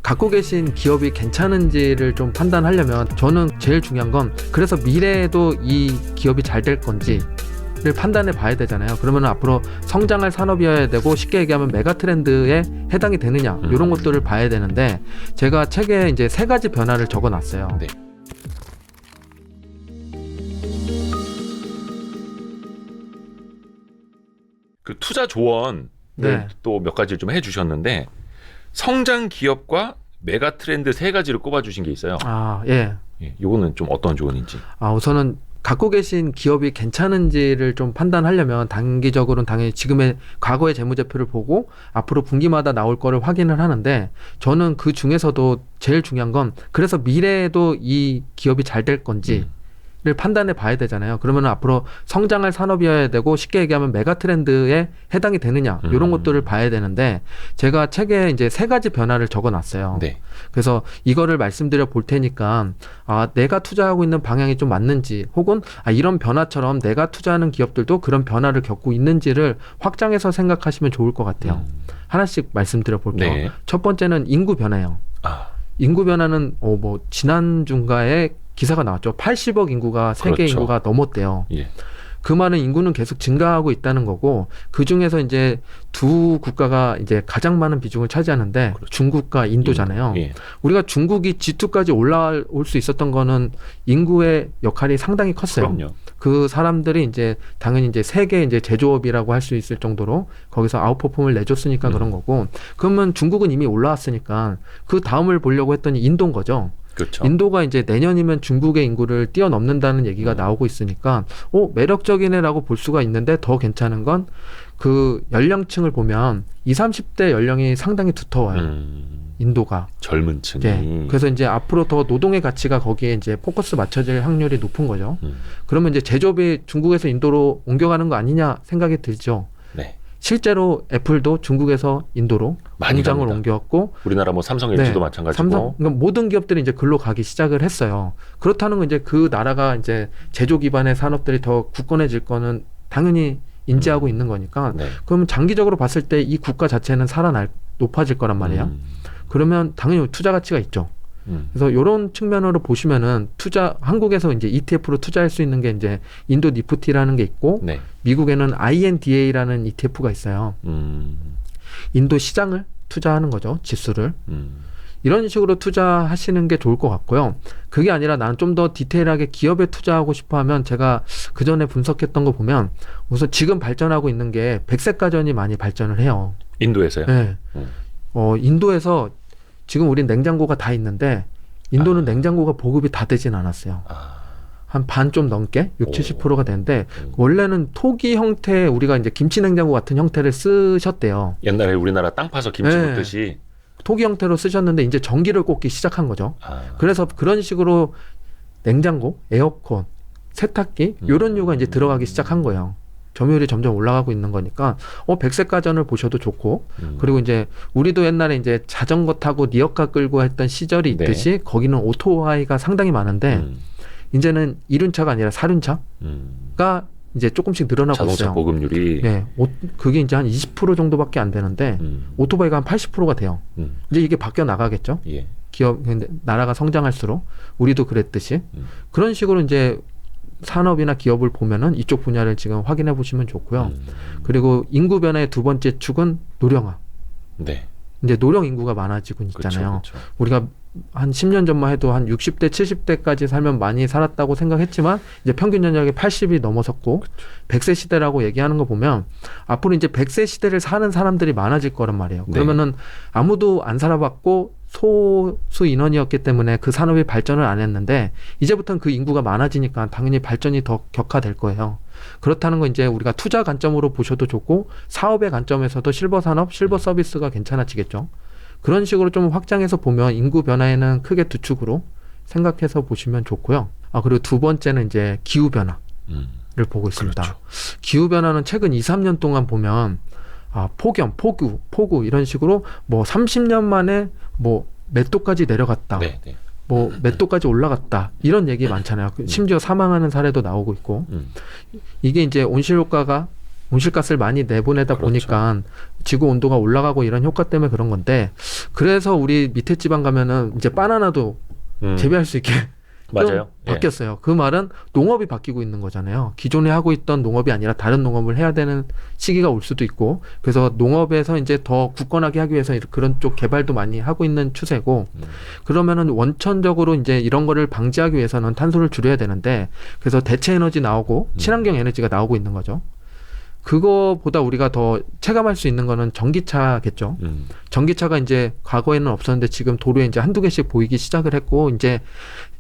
갖고 계신 기업이 괜찮은지를 좀 판단하려면 저는 제일 중요한 건 그래서 미래에도 이 기업이 잘 될 건지를 판단해 봐야 되잖아요. 그러면 앞으로 성장할 산업이어야 되고 쉽게 얘기하면 메가 트렌드에 해당이 되느냐 이런 것들을 봐야 되는데 제가 책에 이제 3가지 변화를 적어 놨어요. 네. 그 투자 조언 네. 또 몇 가지를 좀 해주셨는데 성장 기업과 메가 트렌드 3가지를 꼽아주신 게 있어요. 예. 요거는 좀 어떤 조언인지. 우선은 갖고 계신 기업이 괜찮은지를 좀 판단하려면 단기적으로는 당연히 지금의 과거의 재무제표를 보고 앞으로 분기마다 나올 거를 확인을 하는데 저는 그 중에서도 제일 중요한 건 그래서 미래에도 이 기업이 잘 될 건지 를 판단해 봐야 되잖아요. 그러면 앞으로 성장할 산업이어야 되고 쉽게 얘기하면 메가 트렌드에 해당이 되느냐 이런 것들을 봐야 되는데 제가 책에 이제 3가지 변화를 적어 놨어요. 네. 그래서 이거를 말씀드려 볼 테니까 내가 투자하고 있는 방향이 좀 맞는지 혹은 이런 변화처럼 내가 투자하는 기업들도 그런 변화를 겪고 있는지를 확장해서 생각하시면 좋을 것 같아요. 하나씩 말씀드려 볼게요. 네. 첫 번째는 인구 변화예요. 인구 변화는 지난 중가에 기사가 나왔죠. 80억 인구가 세계 그렇죠. 인구가 넘었대요. 예. 그 말은 인구는 계속 증가하고 있다는 거고 그 중에서 이제 두 국가가 이제 가장 많은 비중을 차지하는데 그렇죠. 중국과 인도잖아요. 예. 우리가 중국이 G2까지 올라올 수 있었던 거는 인구의 역할이 상당히 컸어요. 그럼요. 그 사람들이 이제 당연히 이제 세계 이제 제조업이라고 할 수 있을 정도로 거기서 아웃퍼폼을 내줬으니까 그런 거고 그러면 중국은 이미 올라왔으니까 그 다음을 보려고 했더니 인도인 거죠. 그렇죠. 인도가 이제 내년이면 중국의 인구를 뛰어넘는다는 얘기가 나오고 있으니까 매력적이네라고 볼 수가 있는데 더 괜찮은 건 그 연령층을 보면 20, 30대 연령이 상당히 두터워요. 인도가. 젊은 층이. 네. 그래서 이제 앞으로 더 노동의 가치가 거기에 이제 포커스 맞춰질 확률이 높은 거죠. 그러면 이제 제조업이 중국에서 인도로 옮겨가는 거 아니냐 생각이 들죠. 네. 실제로 애플도 중국에서 인도로 많이 공장을 갑니다. 옮겼고 우리나라 뭐 삼성, LG도 마찬가지고. 그러니까 모든 기업들이 이제 글로 가기 시작을 했어요. 그렇다는 건 이제 그 나라가 이제 제조 기반의 산업들이 더 굳건해질 거는 당연히 인지하고 있는 거니까. 네. 그러면 장기적으로 봤을 때 이 국가 자체는 높아질 거란 말이에요. 그러면 당연히 투자 가치가 있죠. 그래서 이런 측면으로 보시면은 한국에서 이제 ETF로 투자할 수 있는 게 이제 인도 니프티라는 게 있고 네. 미국에는 INDA라는 ETF가 있어요. 인도 시장을 투자하는 거죠. 지수를. 이런 식으로 투자하시는 게 좋을 것 같고요. 그게 아니라 나는 좀 더 디테일하게 기업에 투자하고 싶어 하면 제가 그 전에 분석했던 거 보면 우선 지금 발전하고 있는 게 백색 가전이 많이 발전을 해요. 인도에서요? 네. 인도에서 지금 우린 냉장고가 다 있는데 인도는 냉장고가 보급이 다 되진 않았어요. 한 반 좀 넘게 60, 70%가 되는데 원래는 토기 형태 우리가 이제 김치 냉장고 같은 형태를 쓰셨대요. 옛날에 우리나라 땅 파서 김치 네. 굽듯이. 토기 형태로 쓰셨는데 이제 전기를 꽂기 시작한 거죠. 그래서 그런 식으로 냉장고, 에어컨, 세탁기 이런 류가 이제 들어가기 시작한 거예요. 점유율이 점점 올라가고 있는 거니까 백색 가전을 보셔도 좋고 그리고 이제 우리도 옛날에 이제 자전거 타고 리어카 끌고 했던 시절이 있듯이 거기는 오토바이가 상당히 많은데 이제는 이륜차가 아니라 사륜차가 이제 조금씩 늘어나고 자동차 있어요. 보급률이. 네, 그게 이제 한 20% 정도밖에 안 되는데 오토바이가 한 80%가 돼요. 이제 이게 바뀌어 나가겠죠. 예. 근데 나라가 성장할수록 우리도 그랬듯이 그런 식으로 이제 산업이나 기업을 보면은 이쪽 분야를 지금 확인해 보시면 좋고요. 그리고 인구 변화의 두 번째 축은 노령화. 네. 이제 노령 인구가 많아지고 있잖아요. 그렇죠. 우리가 한 10년 전만 해도 한 60대, 70대까지 살면 많이 살았다고 생각했지만 이제 평균 연령이 80이 넘어섰고 100세 시대라고 얘기하는 거 보면 앞으로 이제 100세 시대를 사는 사람들이 많아질 거란 말이에요. 그러면은 아무도 안 살아봤고 소수 인원이었기 때문에 그 산업이 발전을 안 했는데 이제부터는 그 인구가 많아지니까 당연히 발전이 더 격화될 거예요. 그렇다는 건 이제 우리가 투자 관점으로 보셔도 좋고 사업의 관점에서도 실버 산업, 실버 서비스가 괜찮아지겠죠. 그런 식으로 좀 확장해서 보면 인구 변화에는 크게 두 축으로 생각해서 보시면 좋고요. 그리고 두 번째는 이제 기후 변화를 보고 있습니다. 그렇죠. 기후 변화는 최근 2, 3년 동안 보면 폭염, 폭우 이런 식으로 뭐 30년 만에 뭐 몇 도까지 내려갔다. 네, 네. 뭐 몇 도까지 올라갔다. 이런 얘기 많잖아요. 심지어 사망하는 사례도 나오고 있고. 이게 이제 온실효과가 온실가스를 많이 내보내다 그렇죠. 보니까 지구 온도가 올라가고 이런 효과 때문에 그런 건데 그래서 우리 밑에 지방 가면은 이제 바나나도 재배할 수 있게 맞아요. 예. 바뀌었어요. 그 말은 농업이 바뀌고 있는 거잖아요. 기존에 하고 있던 농업이 아니라 다른 농업을 해야 되는 시기가 올 수도 있고 그래서 농업에서 이제 더 굳건하게 하기 위해서 그런 쪽 개발도 많이 하고 있는 추세고 그러면은 원천적으로 이제 이런 거를 방지하기 위해서는 탄소를 줄여야 되는데 그래서 대체 에너지 나오고 친환경 에너지가 나오고 있는 거죠. 그거보다 우리가 더 체감할 수 있는 거는 전기차겠죠. 전기차가 이제 과거에는 없었는데 지금 도로에 이제 한두 개씩 보이기 시작을 했고 이제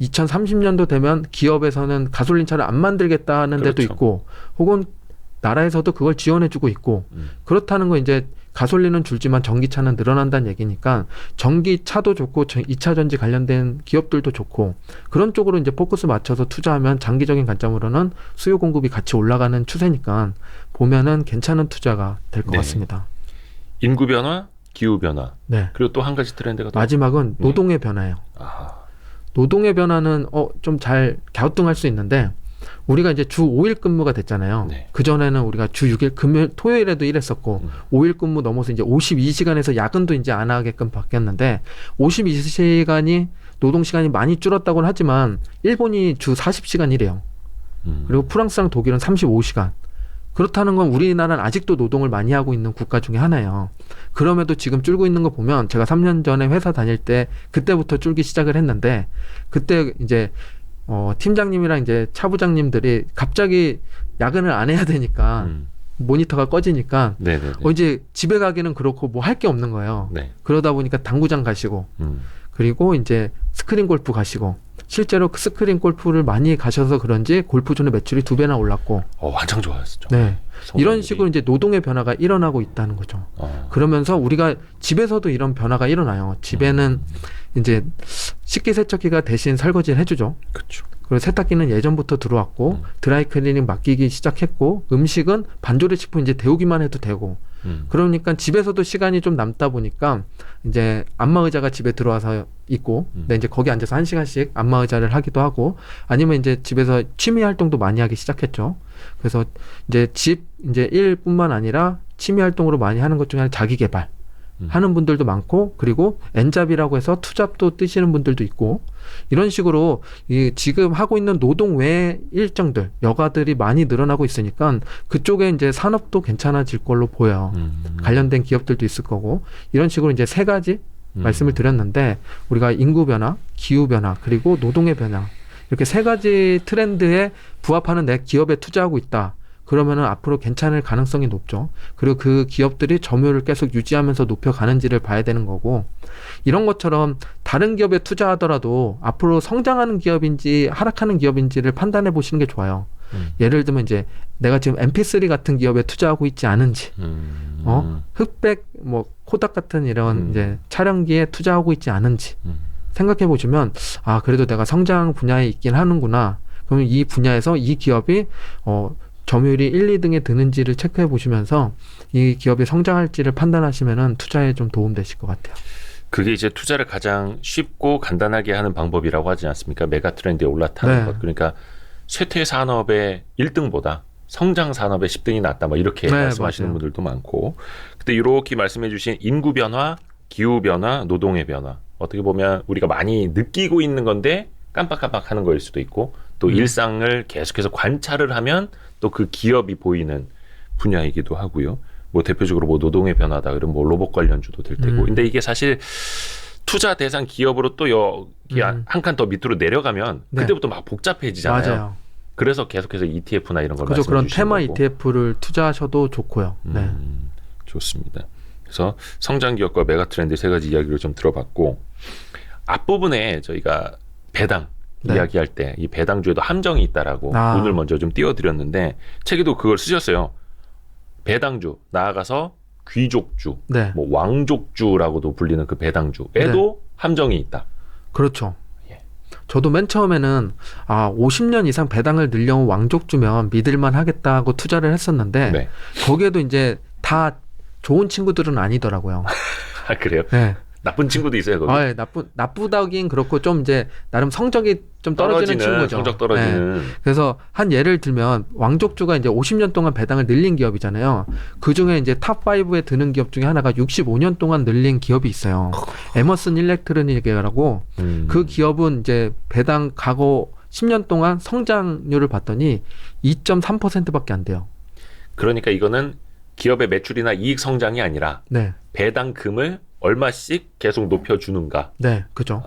2030년도 되면 기업에서는 가솔린 차를 안 만들겠다는 데도 그렇죠. 있고 혹은 나라에서도 그걸 지원해주고 있고 그렇다는 거 이제 가솔린은 줄지만 전기차는 늘어난다는 얘기니까 전기차도 좋고 2차 전지 관련된 기업들도 좋고 그런 쪽으로 이제 포커스 맞춰서 투자하면 장기적인 관점으로는 수요 공급이 같이 올라가는 추세니까 보면은 괜찮은 투자가 될 것 네. 같습니다. 인구 변화, 기후 변화. 네. 그리고 또 한 가지 트렌드가 또 마지막은 노동의 변화예요. 아, 노동의 변화는 좀 잘 갸우뚱할 수 있는데 우리가 이제 주 5일 근무가 됐잖아요. 네. 그전에는 우리가 주 6일 금요일 토요일에도 일했었고 5일 근무 넘어서 이제 52시간에서 야근도 이제 안 하게끔 바뀌었는데 52시간이 노동 시간이 많이 줄었다고는 하지만 일본이 주 40시간 일해요. 그리고 프랑스랑 독일은 35시간. 그렇다는 건 우리나라는 아직도 노동을 많이 하고 있는 국가 중에 하나예요. 그럼에도 지금 줄고 있는 거 보면 제가 3년 전에 회사 다닐 때 그때부터 줄기 시작을 했는데 그때 이제 팀장님이랑 이제 차부장님들이 갑자기 야근을 안 해야 되니까 모니터가 꺼지니까 네네네. 이제 집에 가기는 그렇고 뭐 할 게 없는 거예요. 네. 그러다 보니까 당구장 가시고 그리고 이제 스크린 골프 가시고 실제로 그 스크린 골프를 많이 가셔서 그런지 골프존의 매출이 2배나 올랐고 완전 좋았었죠. 네. 이런 성장률이. 식으로 이제 노동의 변화가 일어나고 있다는 거죠. 그러면서 우리가 집에서도 이런 변화가 일어나요. 집에는 이제 식기세척기가 대신 설거지를 해주죠. 그렇죠. 그리고 세탁기는 예전부터 들어왔고 드라이클리닝 맡기기 시작했고 음식은 반조리식품 이제 데우기만 해도 되고 그러니까 집에서도 시간이 좀 남다 보니까 이제 안마의자가 집에 들어와서 있고 근데 이제 거기 앉아서 1시간씩 안마의자를 하기도 하고 아니면 이제 집에서 취미 활동도 많이 하기 시작했죠. 그래서 이제 이제 일뿐만 아니라 취미 활동으로 많이 하는 것 중에 하나 자기 개발 하는 분들도 많고 그리고 엔잡이라고 해서 투잡도 뜨시는 분들도 있고 이런 식으로 지금 하고 있는 노동 외의 일정들 여가들이 많이 늘어나고 있으니까 그쪽에 이제 산업도 괜찮아질 걸로 보여요. 관련된 기업들도 있을 거고 이런 식으로 이제 3가지 말씀을 드렸는데 우리가 인구 변화, 기후 변화 그리고 노동의 변화 이렇게 3가지 트렌드에 부합하는 내 기업에 투자하고 있다. 그러면은 앞으로 괜찮을 가능성이 높죠. 그리고 그 기업들이 점유율을 계속 유지하면서 높여가는지를 봐야 되는 거고 이런 것처럼 다른 기업에 투자하더라도 앞으로 성장하는 기업인지 하락하는 기업인지를 판단해 보시는 게 좋아요. 예를 들면 이제 내가 지금 MP3 같은 기업에 투자하고 있지 않은지 흑백 뭐 코닥 같은 이런 이제 촬영기에 투자하고 있지 않은지 생각해 보시면 그래도 내가 성장 분야에 있긴 하는구나. 그러면 이 분야에서 이 기업이 점유율이 1, 2등에 드는지를 체크해 보시면서 이 기업이 성장할지를 판단하시면은 투자에 좀 도움되실 것 같아요. 그게 이제 투자를 가장 쉽고 간단하게 하는 방법이라고 하지 않습니까? 메가 트렌드에 올라타는 네. 것. 그러니까 쇠퇴 산업의 1등보다 성장 산업의 10등이 낫다. 뭐 이렇게 네, 말씀하시는 맞아요. 분들도 많고. 근데 이렇게 말씀해 주신 인구 변화, 기후 변화, 노동의 변화. 어떻게 보면 우리가 많이 느끼고 있는 건데 깜빡깜빡 하는 거일 수도 있고 또 일상을 계속해서 관찰을 하면 또 그 기업이 보이는 분야이기도 하고요. 뭐 대표적으로 뭐 노동의 변화다. 그러면 뭐 로봇 관련주도 될 테고. 근데 이게 사실 투자 대상 기업으로 또 여기 한 칸 더 밑으로 내려가면 네. 그때부터 막 복잡해지잖아요. 맞아요. 그래서 계속해서 ETF나 이런 걸 그죠. 말씀해 그런 주시는 테마 거고. ETF를 투자하셔도 좋고요. 네. 좋습니다. 그래서 성장 기업과 메가 트렌드 3가지 이야기를 좀 들어봤고 앞부분에 저희가 배당 네. 이야기할 때 이 배당주에도 함정이 있다라고 오늘 먼저 좀 띄워드렸는데 책에도 그걸 쓰셨어요. 배당주 나아가서 귀족주, 네. 뭐 왕족주라고도 불리는 그 배당주에도 함정이 있다. 그렇죠. 예. 저도 맨 처음에는 50년 이상 배당을 늘려온 왕족주면 믿을만 하겠다고 투자를 했었는데 네. 거기에도 이제 다 좋은 친구들은 아니더라고요. 그래요? 네. 나쁜 친구도 있어요. 거기. 예, 나쁘다긴 그렇고 좀 이제 나름 성적이 좀 떨어지는 친구죠. 성적 떨어지는. 예. 그래서 한 예를 들면 왕족주가 이제 50년 동안 배당을 늘린 기업이잖아요. 그 중에 이제 탑5에 드는 기업 중에 하나가 65년 동안 늘린 기업이 있어요. 에머슨 일렉트로닉이라고 그 기업은 이제 배당 과거 10년 동안 성장률을 봤더니 2.3%밖에 안 돼요. 그러니까 이거는 기업의 매출이나 이익 성장이 아니라 네. 배당금을 얼마씩 계속 높여주는가. 네, 그죠.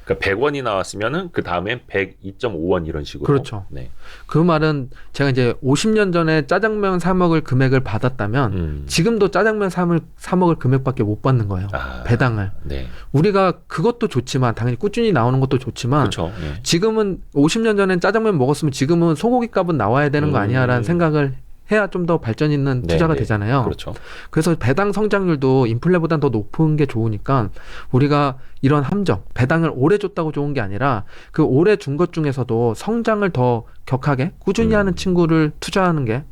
그러니까 100원이 나왔으면은 그 다음엔 102.5원 이런 식으로. 그렇죠. 네. 그 말은 제가 이제 50년 전에 짜장면 사 먹을 금액을 받았다면 지금도 짜장면 사 먹을 금액밖에 못 받는 거예요. 배당을. 네. 우리가 그것도 좋지만 당연히 꾸준히 나오는 것도 좋지만 그렇죠. 네. 지금은 50년 전엔 짜장면 먹었으면 지금은 소고기 값은 나와야 되는 거 아니야라는 생각을 해야 좀 더 발전 있는 투자가 되잖아요. 그렇죠. 그래서 배당 성장률도 인플레보다 더 높은 게 좋으니까 우리가 이런 함정, 배당을 오래 줬다고 좋은 게 아니라 그 오래 준 것 중에서도 성장을 더 격하게 꾸준히 하는 친구를 투자하는 게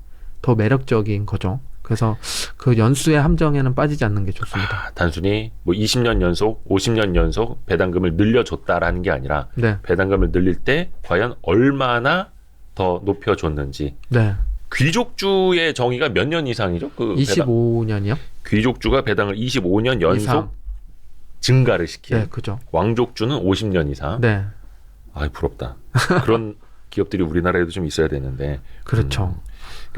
더 매력적인 거죠. 그래서 그 연수의 함정에는 빠지지 않는 게 좋습니다. 단순히 뭐 20년 연속, 50년 연속 배당금을 늘려줬다라는 게 아니라 네. 배당금을 늘릴 때 과연 얼마나 더 높여줬는지. 네. 귀족주의 정의가 몇 년 이상이죠? 그 25년이요? 귀족주가 배당을 25년 연속 이상. 증가를 시킨. 네, 그죠. 왕족주는 50년 이상. 네. 아, 부럽다. 그런 기업들이 우리나라에도 좀 있어야 되는데. 그렇죠.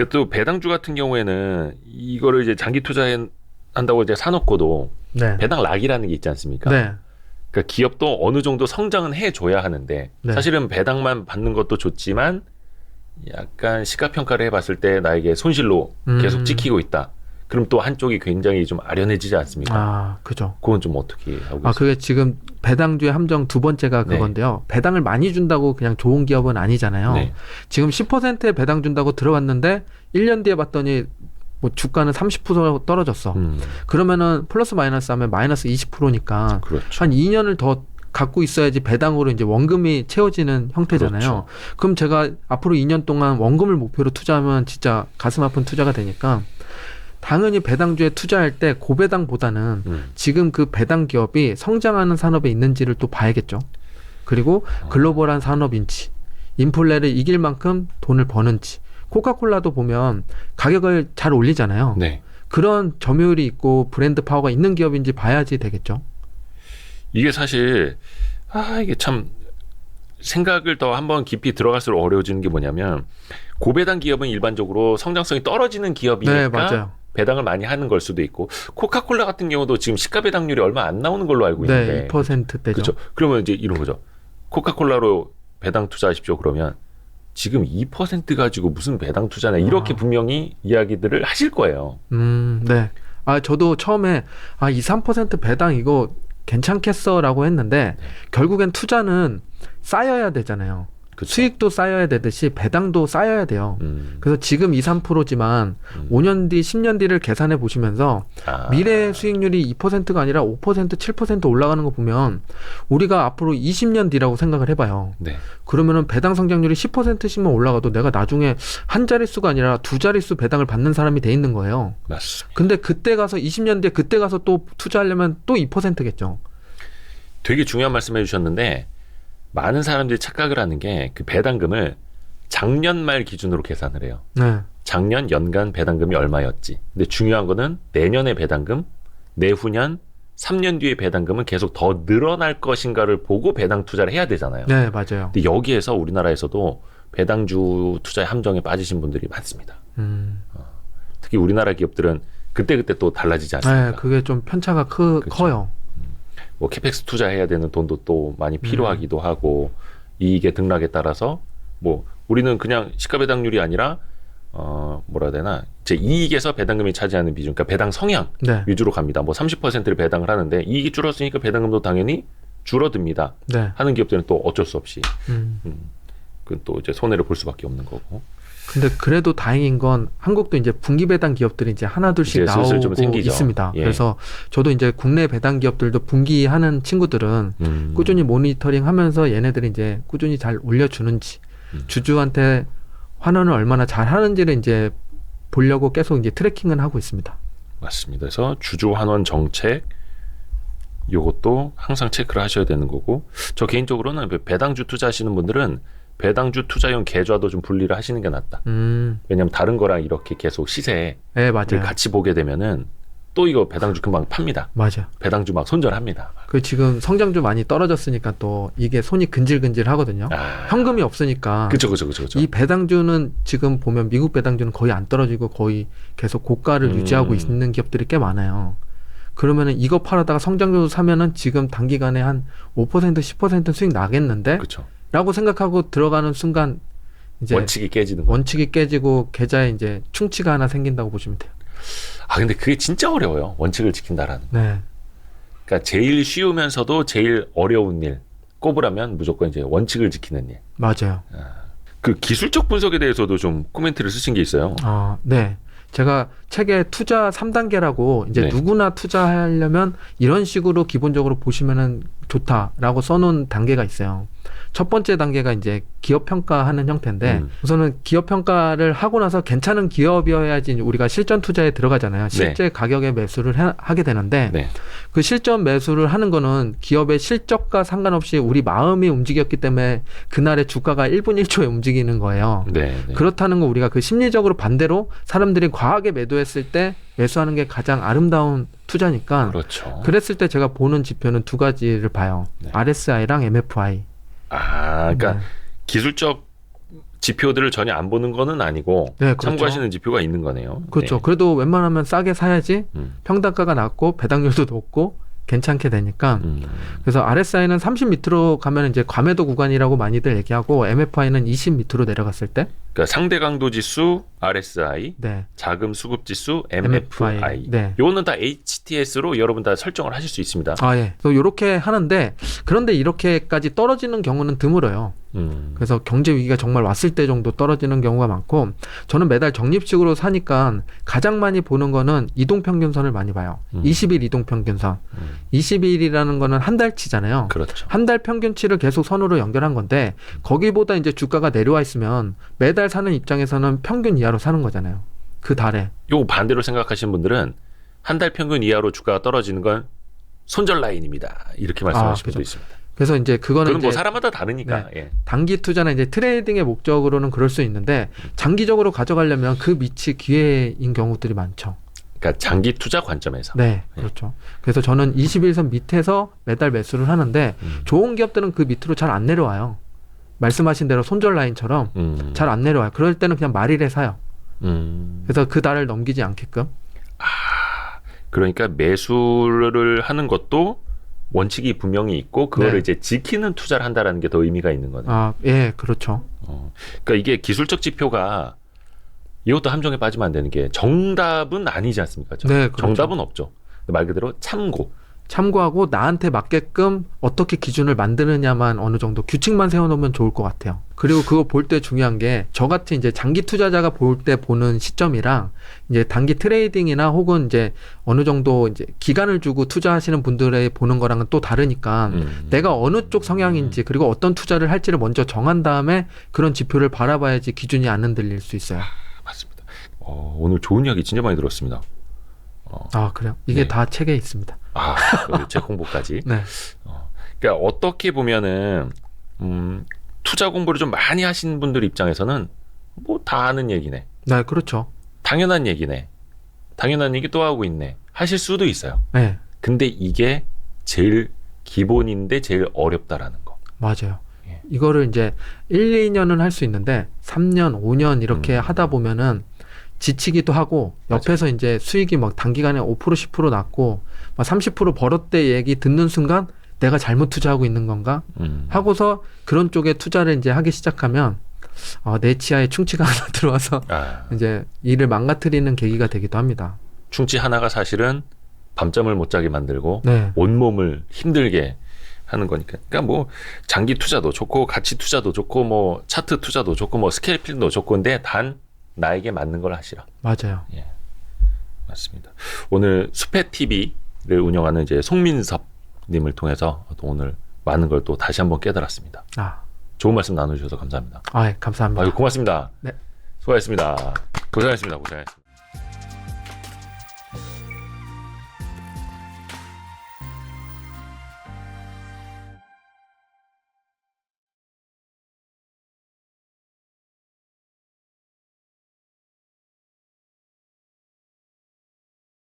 또 배당주 같은 경우에는 이거를 이제 장기 투자한다고 이제 사놓고도 네. 배당 락이라는 게 있지 않습니까? 네. 그러니까 기업도 어느 정도 성장은 해줘야 하는데 네. 사실은 배당만 받는 것도 좋지만 약간 시가평가를 해봤을 때 나에게 손실로 계속 찍히고 있다. 그럼 또 한쪽이 굉장히 좀 아련해지지 않습니까? 아, 그죠. 그건 좀 어떻게 하고 있어요? 그게 지금 배당주의 함정 두 번째가 그건데요. 배당을 많이 준다고 그냥 좋은 기업은 아니잖아요. 네. 지금 10%의 배당 준다고 들어갔는데 1년 뒤에 봤더니 뭐 주가는 30% 떨어졌어. 그러면은 플러스 마이너스 하면 마이너스 20%니까 그렇죠. 한 2년을 더 갖고 있어야지 배당으로 이제 원금이 채워지는 형태잖아요. 그렇죠. 그럼 제가 앞으로 2년 동안 원금을 목표로 투자하면 진짜 가슴 아픈 투자가 되니까 당연히 배당주에 투자할 때 고배당보다는 지금 그 배당 기업이 성장하는 산업에 있는지를 또 봐야겠죠. 그리고 글로벌한 산업인지, 인플레를 이길 만큼 돈을 버는지. 코카콜라도 보면 가격을 잘 올리잖아요. 네. 그런 점유율이 있고 브랜드 파워가 있는 기업인지 봐야지 되겠죠. 이게 사실 이게 참 생각을 더 한번 깊이 들어갈수록 어려워지는 게 뭐냐면 고배당 기업은 일반적으로 성장성이 떨어지는 기업이니까 네, 맞아요. 배당을 많이 하는 걸 수도 있고 코카콜라 같은 경우도 지금 시가 배당률이 얼마 안 나오는 걸로 알고 있는데 네, 2%대죠. 그렇죠. 그러면 이제 이런 거죠. 코카콜라로 배당 투자하십시오. 그러면 지금 2% 가지고 무슨 배당 투자냐 이렇게 분명히 이야기들을 하실 거예요. 네. 저도 처음에 2, 3% 배당 이거 괜찮겠어라고 했는데 결국엔 투자는 쌓여야 되잖아요. 그쵸. 수익도 쌓여야 되듯이 배당도 쌓여야 돼요. 그래서 지금 2, 3%지만 5년 뒤, 10년 뒤를 계산해 보시면서 미래 수익률이 2%가 아니라 5%, 7% 올라가는 거 보면 우리가 앞으로 20년 뒤라고 생각을 해봐요. 네. 그러면은 배당 성장률이 10%씩만 올라가도 내가 나중에 한 자릿수가 아니라 두 자릿수 배당을 받는 사람이 돼 있는 거예요. 맞습니다. 근데 그때 가서 20년 뒤에 그때 가서 또 투자하려면 또 2%겠죠. 되게 중요한 말씀해 주셨는데 많은 사람들이 착각을 하는 게 그 배당금을 작년 말 기준으로 계산을 해요. 네. 작년 연간 배당금이 얼마였지. 근데 중요한 거는 내년의 배당금, 내후년, 3년 뒤의 배당금은 계속 더 늘어날 것인가를 보고 배당 투자를 해야 되잖아요. 네, 맞아요. 근데 여기에서 우리나라에서도 배당주 투자의 함정에 빠지신 분들이 많습니다. 특히 우리나라 기업들은 그때그때 또 달라지지 않습니까? 네, 그게 좀 편차가 그렇죠. 커요. 뭐 캐펙스 투자해야 되는 돈도 또 많이 필요하기도 하고 이익의 등락에 따라서 뭐 우리는 그냥 시가 배당률이 아니라 뭐라 해야 되나 제 이익에서 배당금이 차지하는 비중, 그러니까 배당 성향 네. 위주로 갑니다. 뭐 30%를 배당을 하는데 이익이 줄었으니까 배당금도 당연히 줄어듭니다. 네. 하는 기업들은 또 어쩔 수 없이 그건 또 이제 손해를 볼 수밖에 없는 거고. 근데 그래도 다행인 건 한국도 이제 분기 배당 기업들이 이제 하나둘씩 이제 슬슬 좀 나오고 생기죠. 있습니다. 예. 그래서 저도 이제 국내 배당 기업들도 분기하는 친구들은 꾸준히 모니터링하면서 얘네들이 이제 꾸준히 잘 올려주는지 주주한테 환원을 얼마나 잘 하는지를 이제 보려고 계속 이제 트래킹은 하고 있습니다. 맞습니다. 그래서 주주 환원 정책 요것도 항상 체크를 하셔야 되는 거고, 저 개인적으로는 배당주 투자하시는 분들은 배당주 투자용 계좌도 좀 분리를 하시는 게 낫다. 왜냐하면 다른 거랑 이렇게 계속 시세를 네, 맞아요. 같이 보게 되면은 또 이거 배당주 금방 팝니다. 맞아. 배당주 막 손절합니다. 그 지금 성장주 많이 떨어졌으니까 또 이게 손이 근질근질 하거든요. 현금이 없으니까. 그쵸. 이 배당주는 지금 보면 미국 배당주는 거의 안 떨어지고 거의 계속 고가를 유지하고 있는 기업들이 꽤 많아요. 그러면은 이거 팔아다가 성장주 사면은 지금 단기간에 한 5% 10% 수익 나겠는데? 그쵸. 라고 생각하고 들어가는 순간 이제 원칙이 깨지는 거. 원칙이 깨지고 계좌에 이제 충치가 하나 생긴다고 보시면 돼요. 근데 그게 진짜 어려워요. 원칙을 지킨다라는. 네. 그러니까 제일 쉬우면서도 제일 어려운 일 꼽으라면 무조건 이제 원칙을 지키는 일. 맞아요. 그 기술적 분석에 대해서도 좀 코멘트를 쓰신 게 있어요. 네. 제가 책에 투자 3단계라고 이제 네. 누구나 투자하려면 이런 식으로 기본적으로 보시면은 좋다라고 써놓은 단계가 있어요. 첫 번째 단계가 이제 기업 평가하는 형태인데 우선은 기업 평가를 하고 나서 괜찮은 기업이어야지 우리가 실전 투자에 들어가잖아요. 실제 가격에 매수를 하게 되는데 네. 그 실전 매수를 하는 거는 기업의 실적과 상관없이 우리 마음이 움직였기 때문에 그날의 주가가 1분 1초에 움직이는 거예요. 네. 그렇다는 거 우리가 그 심리적으로 반대로 사람들이 과하게 매도했을 때 매수하는 게 가장 아름다운 투자니까. 그렇죠. 그랬을 때 제가 보는 지표는 두 가지를 봐요. 네. RSI랑 MFI. 그러니까 네. 기술적 지표들을 전혀 안 보는 거는 아니고 네, 그렇죠. 참고하시는 지표가 있는 거네요. 그렇죠. 네. 그래도 웬만하면 싸게 사야지 평단가가 낮고 배당률도 높고 괜찮게 되니까. 그래서 RSI는 30 밑으로 가면 이제 과매도 구간이라고 많이들 얘기하고 MFI는 20 밑으로 내려갔을 때. 그러니까 상대 강도 지수 RSI, 네. 자금 수급 지수 MFI. 네. 요거는 다 HTS로 여러분 다 설정을 하실 수 있습니다. 예. 그래서 이렇게 하는데 그런데 이렇게까지 떨어지는 경우는 드물어요. 그래서 경제 위기가 정말 왔을 때 정도 떨어지는 경우가 많고 저는 매달 적립식으로 사니까 가장 많이 보는 거는 이동평균선을 많이 봐요. 20일 이동평균선. 20일이라는 거는 한 달치잖아요. 그렇죠. 한 달 평균치를 계속 선으로 연결한 건데 거기보다 이제 주가가 내려와 있으면 매달 사는 입장에서는 평균 이하로 사는 거잖아요. 그 달에. 요 반대로 생각하시는 분들은 한 달 평균 이하로 주가가 떨어지는 건 손절 라인입니다. 이렇게 말씀하실 그죠. 분도 있습니다. 그래서 이제 그거는 그건 이제 뭐 사람마다 다르니까. 예. 단기 투자나 이제 트레이딩의 목적으로는 그럴 수 있는데 장기적으로 가져가려면 그 밑이 기회인 경우들이 많죠. 그러니까 장기 투자 관점에서. 네, 그렇죠. 그래서 저는 21선 밑에서 매달 매수를 하는데 좋은 기업들은 그 밑으로 잘 안 내려와요. 말씀하신 대로 손절 라인처럼 잘 안 내려와요. 그럴 때는 그냥 말일에 사요. 그래서 그 달을 넘기지 않게끔. 그러니까 매수를 하는 것도 원칙이 분명히 있고 그거를 네. 이제 지키는 투자를 한다라는 게 더 의미가 있는 거네요. 예, 그렇죠. 그러니까 이게 기술적 지표가 이것도 함정에 빠지면 안 되는 게 정답은 아니지 않습니까? 네, 그렇죠. 정답은 없죠. 말 그대로 참고하고 나한테 맞게끔 어떻게 기준을 만드느냐만 어느 정도 규칙만 세워놓으면 좋을 것 같아요. 그리고 그거 볼 때 중요한 게 저같이 이제 장기 투자자가 볼 때 보는 시점이랑 이제 단기 트레이딩이나 혹은 이제 어느 정도 이제 기간을 두고 투자하시는 분들의 보는 거랑은 또 다르니까 내가 어느 쪽 성향인지 그리고 어떤 투자를 할지를 먼저 정한 다음에 그런 지표를 바라봐야지 기준이 안 흔들릴 수 있어요. 맞습니다. 오늘 좋은 이야기 진짜 많이 들었습니다. 그래요? 이게 네. 다 책에 있습니다. 제 공부까지. 네. 그러니까 어떻게 보면은 투자 공부를 좀 많이 하신 분들 입장에서는 뭐 다 아는 얘기네. 네, 그렇죠. 당연한 얘기네. 당연한 얘기 또 하고 있네. 하실 수도 있어요. 네, 근데 이게 제일 기본인데 제일 어렵다라는 거. 맞아요. 예. 이거를 이제 1, 2년은 할 수 있는데 3년, 5년 이렇게 하다 보면은 지치기도 하고 옆에서 이제 수익이 막 단기간에 5% 10% 났고 막 30% 벌었대 얘기 듣는 순간 내가 잘못 투자하고 있는 건가 하고서 그런 쪽에 투자를 이제 하기 시작하면 내 치아에 충치가 하나 들어와서 이제 일을 망가뜨리는 계기가 되기도 합니다. 충치 하나가 사실은 밤잠을 못 자게 만들고 네. 온몸을 힘들게 하는 거니까. 그러니까 뭐 장기 투자도 좋고 가치 투자도 좋고 뭐 차트 투자도 좋고 뭐 스케일핑도 좋고 근데 단 나에게 맞는 걸 하시라. 맞아요. 예, 맞습니다. 오늘 수페 TV를 운영하는 이제 송민섭 님을 통해서 또 오늘 많은 걸 또 다시 한번 깨달았습니다. 좋은 말씀 나눠주셔서 감사합니다. 감사합니다. 고맙습니다. 네. 수고하셨습니다. 고생하셨습니다. 고생하셨습니다.